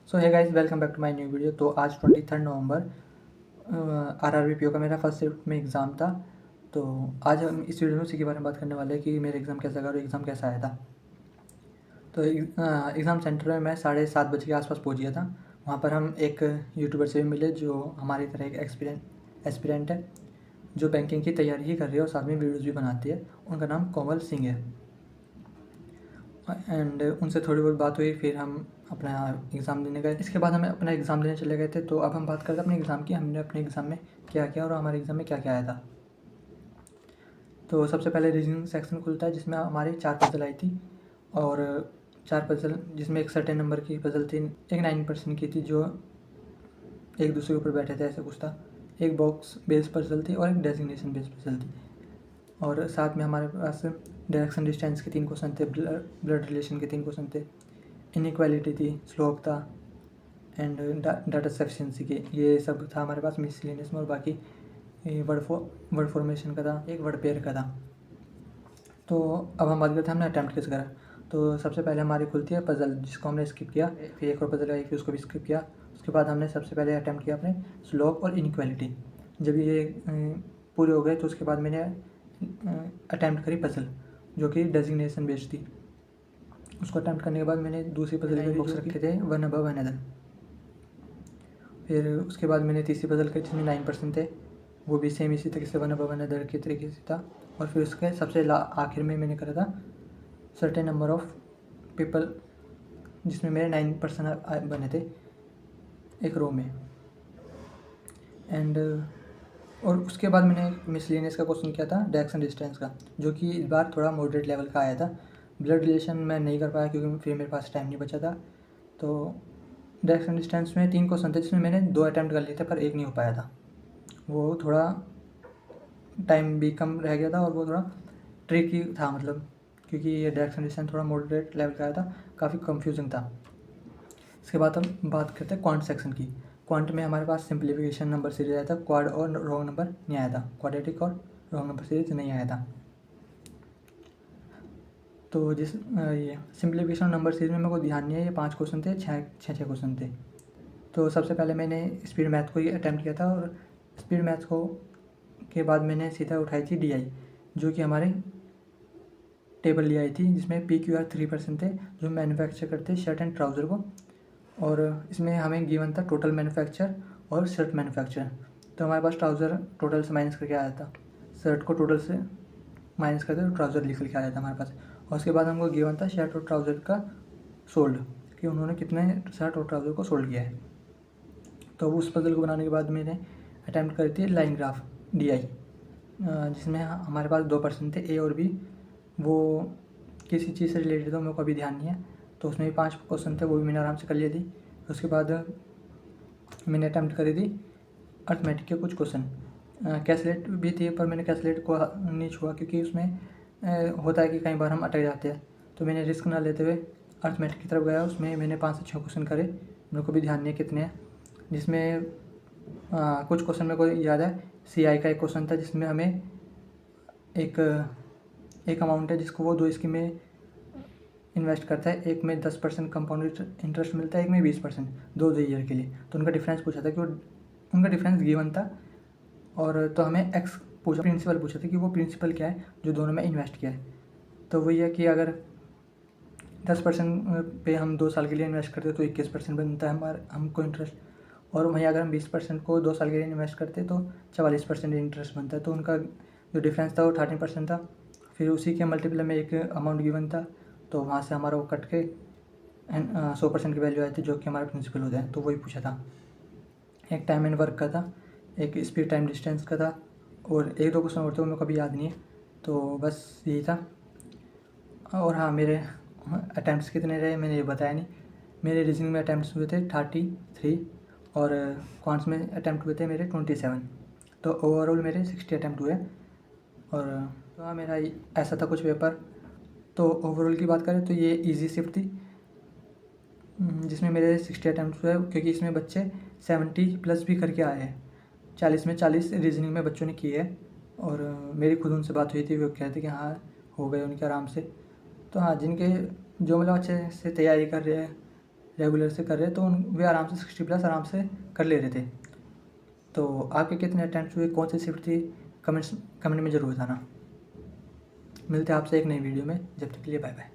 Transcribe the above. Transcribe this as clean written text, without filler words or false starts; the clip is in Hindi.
So hi guys, welcome back to my new video. तो आज 23 नवंबर RRBPO का मेरा फर्स्ट शिफ्ट में एग्ज़ाम था। तो आज हम इस वीडियो में उसी के बारे में बात करने वाले हैं कि मेरा एग्ज़ाम कैसा गया और एग्ज़ाम कैसा आया था। तो एग्ज़ाम सेंटर में मैं 7:30 बजे के आसपास पहुंच गया था। वहाँ पर हम एक यूट्यूबर से भी मिले जो हमारी तरह एक एस्पिरेंट है, जो बैंकिंग की तैयारी ही कर रही है और साथ में वीडियोज़ भी बनाती है। उनका नाम कोमल सिंह है। एंड उनसे थोड़ी बहुत बात हुई, फिर हम अपना एग्ज़ाम देने गए। इसके बाद हमें अपना एग्ज़ाम देने चले गए थे। तो अब हम बात करते हैं अपने एग्ज़ाम की, हमने अपने एग्ज़ाम में क्या किया और हमारे एग्ज़ाम में क्या क्या आया था। तो सबसे पहले रीजनिंग सेक्शन खुलता है, जिसमें हमारी 4 पजल आई थी। और 4 पजल, जिसमें एक सर्टेन नंबर की पजल थी, एक 9% की थी जो एक दूसरे के ऊपर बैठे थे, ऐसा कुछ था। एक बॉक्स बेस्ड पजल थी और एक डेजिग्नेशन बेस्ड पजल थी। और साथ में हमारे पास डायरेक्शन डिस्टेंस के 3 क्वेश्चन थे, ब्लड रिलेशन के 3 क्वेश्चन थे, इनइक्वालिटी थी, स्लोप था, एंड डाटा सफिशिएंसी के, ये सब था हमारे पास मिसलेनियस में। और बाकी वर्ड फॉर्मेशन का था, एक वर्ड पेयर का था। तो अब हम बात करते हैं हमने अटैम्प्ट कैसे करा। तो सबसे पहले हमारी खुलती है पजल, जिसको हमने स्किप किया। फिर एक और पजल आई, फिर उसको भी स्किप किया। उसके बाद हमने सबसे पहले अटैम्प्ट किया अपने स्लोप और इनइक्वालिटी। जब ये पूरे हो गए तो उसके बाद मैंने अटैम्प्ट करी पजल, जो कि डेजिग्नेशन बेस्ड थी। उसको अटैम्प्ट करने के बाद मैंने दूसरी पजल के बॉक्स रखे थे, वन अबव वन अदर। फिर उसके बाद मैंने तीसरी पजल करी, जिसमें 9% थे, वो भी सेम इसी तरीके से वन अबव वन अदर के तरीके से था। और फिर उसके सबसे आखिर में मैंने करा था सर्टेन नंबर ऑफ पीपल, जिसमें मेरे 9% बने थे एक रो में। एंड और उसके बाद मैंने मिसलेनियस का क्वेश्चन किया था, डायरेक्शन डिस्टेंस का, जो कि इस बार थोड़ा मॉडरेट लेवल का आया था। ब्लड रिलेशन मैं नहीं कर पाया क्योंकि फिर मेरे पास टाइम नहीं बचा था। तो डायरेक्शन डिस्टेंस में 3 क्वेश्चन थे, जिसमें मैंने 2 अटैम्प्ट कर लिए थे, पर एक नहीं हो पाया था। वो थोड़ा टाइम भी कम रह गया था और वो थोड़ा ट्रिकी था, मतलब क्योंकि ये डायरेक्शन डिस्टेंस थोड़ा मॉडरेट लेवल का आया था, काफ़ी कंफ्यूजिंग था। इसके बाद हम बात करते हैं क्वांट सेक्शन की। क्वांट में हमारे पास सिंप्लीफिकेशन नंबर सीरीज आया था, क्वाड और रॉन्ग नंबर नहीं आया था, क्वाड्रेटिक और रॉन्ग नंबर सीरीज नहीं आया था। तो ये सिंप्लीफिकेशन नंबर सीरीज में मेरे को ध्यान नहीं है, ये 5 क्वेश्चन थे, छः क्वेश्चन थे। तो सबसे पहले मैंने स्पीड मैथ को ही अटैम्प्ट किया था, और स्पीड मैथ को के बाद मैंने सीधा उठाई थी DI, जो कि हमारे टेबल ले आई थी, जिसमें PQR 3% थे, जो मैन्युफैक्चर करते शर्ट एंड ट्राउज़र को। और इसमें हमें गिवन था टोटल मैन्युफैक्चर और शर्ट मैन्युफैक्चर। तो हमारे पास ट्राउज़र टोटल से माइनस करके आया था, शर्ट को टोटल से माइनस करके तो ट्राउज़र लिख के आया था हमारे पास। और उसके बाद हमको गिवन था शर्ट और ट्राउज़र का सोल्ड, कि उन्होंने कितने शर्ट और ट्राउज़र को सोल्ड किया है। तो उस पजल को बनाने के बाद मैंने अटैम्प्ट करी थी लाइन ग्राफ DI, जिसमें हमारे पास 2% थे, A और B। वो किसी चीज़ से रिलेटेड था, मेरे को अभी ध्यान नहीं है। तो उसमें भी 5 क्वेश्चन थे, वो भी मैंने आराम से कर लिए थी। उसके बाद मैंने अटैम्प्ट करी थी अर्थमेटिक के कुछ क्वेश्चन। कैलकुलेट भी थी, पर मैंने कैलकुलेट को नहीं छुआ, क्योंकि उसमें होता है कि कई बार हम अटक जाते हैं। तो मैंने रिस्क ना लेते हुए अर्थमेटिक की तरफ गया। उसमें मैंने 5 से 6 क्वेश्चन करे, मेरे को भी ध्यान नहीं है कितने हैं। जिसमें कुछ क्वेश्चन मेरे को याद है। CI का एक क्वेश्चन था, जिसमें हमें एक अमाउंट है जिसको वो 2 स्कीम में इन्वेस्ट करता है। एक में 10% कंपाउंड इंटरेस्ट मिलता है, एक में 20%, 2 ईयर के लिए। तो उनका डिफरेंस पूछा था कि वो उनका डिफरेंस गिवन था। और तो हमें प्रिंसिपल पूछा था कि वो प्रिंसिपल क्या है जो दोनों में इन्वेस्ट किया है। तो वही है कि अगर 10% पे हम 2 साल के लिए इन्वेस्ट करते तो 21% बनता है हमको इंटरेस्ट। और वहीं अगर हम 20% को 2 साल के लिए इन्वेस्ट करते तो 44% इंटरेस्ट बनता है। तो उनका जो डिफरेंस था वो 13% था। फिर उसी के मल्टीपल में एक अमाउंट गिवन था, तो वहाँ से हमारा वो कट के 100% की वैल्यू आई थी, जो कि हमारा प्रिंसिपल होता है। तो वही पूछा था। एक टाइम एंड वर्क का था, एक स्पीड टाइम डिस्टेंस का था, और 1-2 क्वेश्चन और थे, वो मेरे को अभी याद नहीं है। तो बस यही था। और हाँ, मेरे अटैम्प्ट्स कितने रहे मैंने ये बताया नहीं। मेरे रीजनिंग में अटैम्प्ट्स हुए थे 33, और क्वांट्स में अटैम्प्ट हुए थे मेरे 27। तो ओवरऑल मेरे 60 अटैम्प्ट हुए। और तो हाँ, मेरा ऐसा था कुछ पेपर। तो ओवरऑल की बात करें तो ये इजी शिफ्ट थी, जिसमें मेरे 60 अटैम्प्ट हुए, क्योंकि इसमें बच्चे 70+ भी करके आए हैं। 40 में 40 रीजनिंग में बच्चों ने किए है। और मेरी खुद उनसे बात हुई थी, वो कहते कि हाँ हो गए उनके आराम से। तो हाँ, जिनके जो मतलब अच्छे से तैयारी कर रहे हैं, रेगुलर से कर रहे तो वे आराम से 60+ आराम से कर ले रहे थे। तो आपके कितने अटेम्प्ट हुए, कौन सी शिफ्ट थी, कमेंट में ज़रूर बताना। मिलते हैं आपसे एक नई वीडियो में, जब तक के लिए बाय बाय।